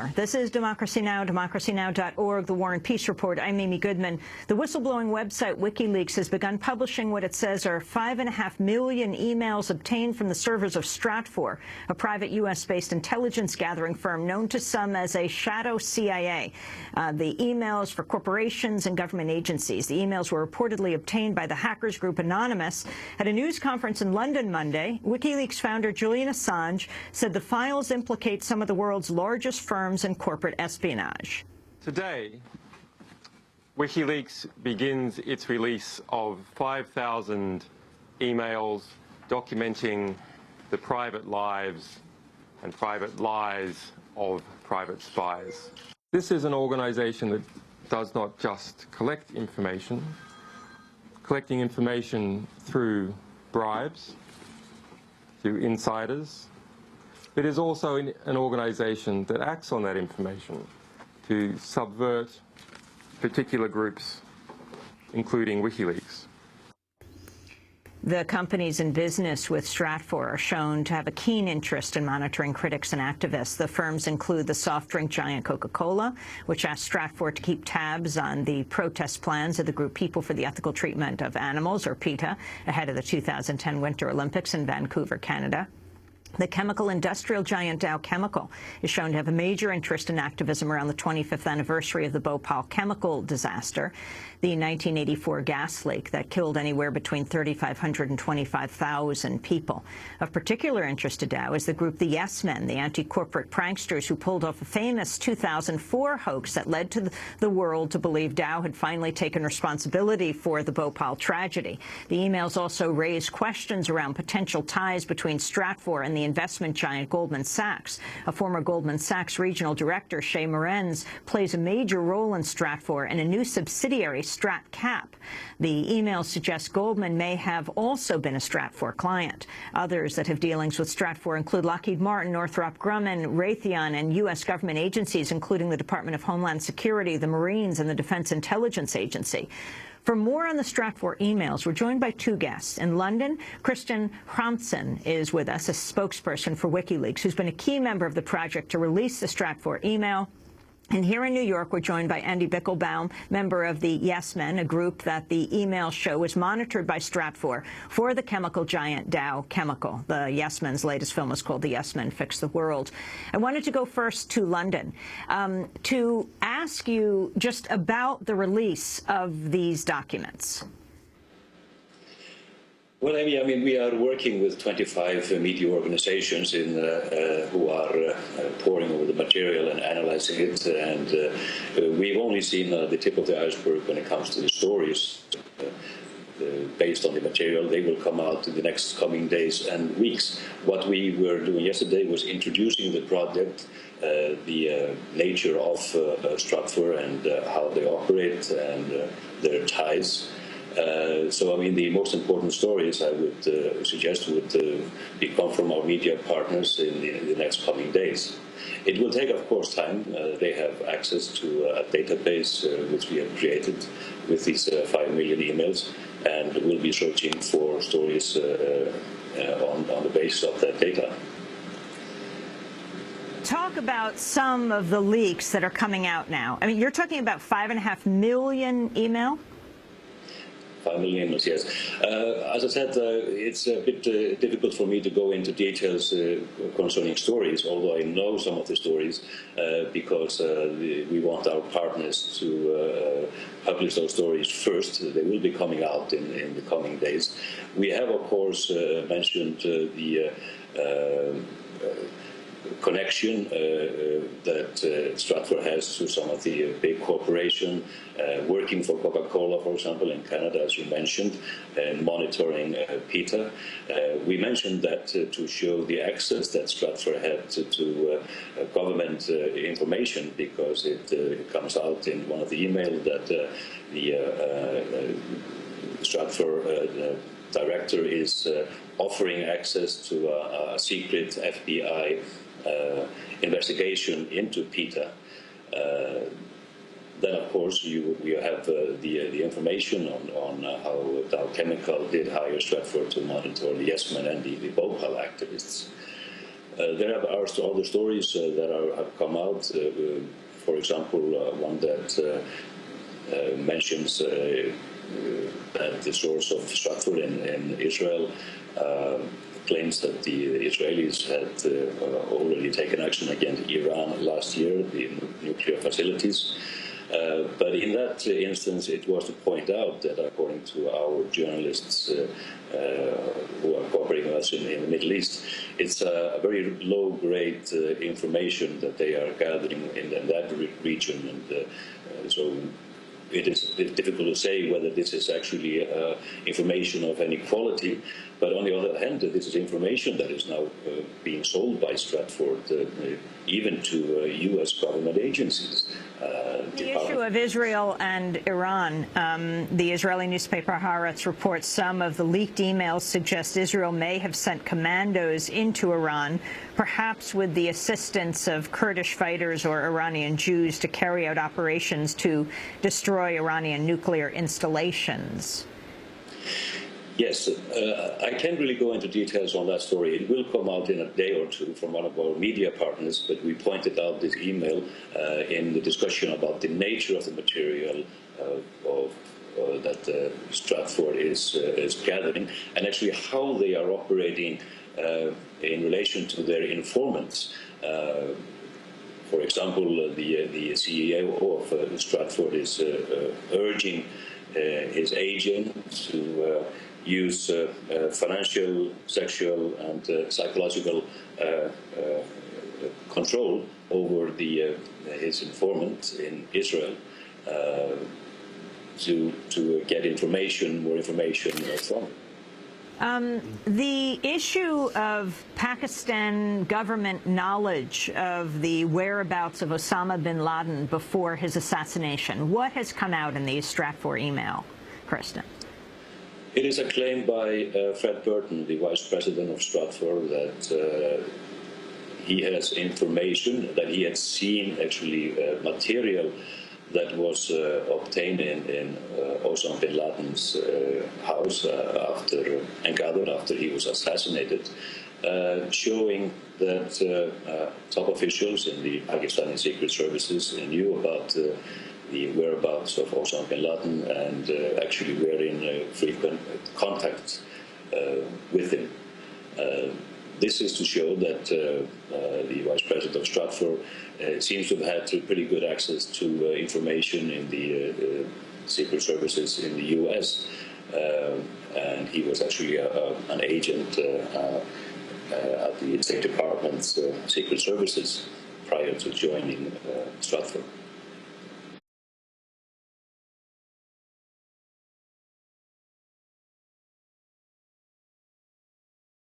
Stratfor. This is Democracy Now!, democracynow.org, the War and Peace Report. I'm Amy Goodman. The whistleblowing website WikiLeaks has begun publishing what it says are 5.5 million emails obtained from the servers of Stratfor, a private U.S.-based intelligence gathering firm known to some as a shadow CIA. The emails for corporations and government agencies. The emails were reportedly obtained by the hackers group Anonymous. At a news conference in London Monday, WikiLeaks founder Julian Assange said the files implicate some of the world's largest firms in corporate espionage. Today, WikiLeaks begins its release of 5,000 emails documenting the private lives and private lies of private spies. This is an organization that does not just collect information. Collecting information through bribes, through insiders. It is also an organization that acts on that information to subvert particular groups, including WikiLeaks. The companies in business with Stratfor are shown to have a keen interest in monitoring critics and activists. The firms include the soft drink giant Coca-Cola, which asked Stratfor to keep tabs on the protest plans of the group People for the Ethical Treatment of Animals, or PETA, ahead of the 2010 Winter Olympics in Vancouver, Canada. The chemical industrial giant Dow Chemical is shown to have a major interest in activism around the 25th anniversary of the Bhopal chemical disaster, the 1984 gas leak that killed anywhere between 3,500 and 25,000 people. Of particular interest to Dow is the group the Yes Men, the anti-corporate pranksters who pulled off a famous 2004 hoax that led to the world to believe Dow had finally taken responsibility for the Bhopal tragedy. The emails also raised questions around potential ties between Stratfor and the investment giant Goldman Sachs. A former Goldman Sachs regional director, Shay Morenz, plays a major role in Stratfor and a new subsidiary, StratCap. The emails suggest Goldman may have also been a Stratfor client. Others that have dealings with Stratfor include Lockheed Martin, Northrop Grumman, Raytheon, and U.S. government agencies, including the Department of Homeland Security, the Marines, and the Defense Intelligence Agency. For more on the Stratfor emails, we're joined by two guests. In London, Christian Hramsen is with us, a spokesperson for WikiLeaks, who's been a key member of the project to release the Stratfor email. And here in New York, we're joined by Andy Bickelbaum, member of the Yes Men, a group that the email show was monitored by Stratfor for the chemical giant Dow Chemical. The Yes Men's latest film was called The Yes Men Fix the World. I wanted to go first to London to ask you just about the release of these documents. Well, Amy, I mean, we are working with 25 media organizations who are poring over the material and analyzing it, and we've only seen the tip of the iceberg when it comes to the stories. Based on the material, they will come out in the next coming days and weeks. What we were doing yesterday was introducing the project, the nature of Stratfor and how they operate and their ties. So, I mean, the most important stories I would suggest would come from our media partners in the next coming days. It will take, of course, time. They have access to a database which we have created with these 5 million emails, and we'll be searching for stories on the basis of that data. Talk about some of the leaks that are coming out now. I mean, you're talking about 5.5 million email? 5 million emails, yes. As I said, it's a bit difficult for me to go into details concerning stories, although I know some of the stories, because we want our partners to publish those stories first. They will be coming out in the coming days. We have, of course, mentioned the connection that Stratfor has to some of the big corporations working for Coca-Cola, for example, in Canada, as you mentioned, and monitoring PETA. We mentioned that to show the access that Stratfor had to government information, because it comes out in one of the emails that the Stratfor director is offering access to a secret FBI investigation into PETA. Then, of course, you have the information on how Dow Chemical did hire Stratfor to monitor the Yes Men and the Bhopal activists. There are other stories that have come out. For example, one that mentions that the source of Stratfor in Israel claims that the Israelis had already taken action against Iran last year, the nuclear facilities. But in that instance, it was to point out that according to our journalists who are cooperating with us in the Middle East, it's a very low-grade information that they are gathering in that region. And so it is difficult to say whether this is actually information of any quality, but on the other hand, this is information that is now being sold by Stratfor even to U.S. government agencies. The issue of Israel and Iran, the Israeli newspaper Haaretz reports some of the leaked emails suggest Israel may have sent commandos into Iran, perhaps with the assistance of Kurdish fighters or Iranian Jews, to carry out operations to destroy Iranian nuclear installations. Yes, I can't really go into details on that story. It will come out in a day or two from one of our media partners, but we pointed out this email in the discussion about the nature of the material that Stratfor is gathering, and actually how they are operating in relation to their informants. For example, the CEO of Stratfor is urging his agent to use financial, sexual, and psychological control over his informant in Israel to get more information from him. The issue of Pakistan government knowledge of the whereabouts of Osama bin Laden before his assassination, what has come out in the Stratfor email, Kristen? It is a claim by Fred Burton, the vice president of Stratfor, that he has information, that he had seen actually material that was obtained in Osama bin Laden's house and gathered after he was assassinated, showing that top officials in the Pakistani secret services knew about the whereabouts of Osama bin Laden and actually were in frequent contact with him. This is to show that the vice president of Stratfor seems to have had pretty good access to information in the secret services in the U.S. And he was actually an agent at the State Department's secret services prior to joining Stratfor.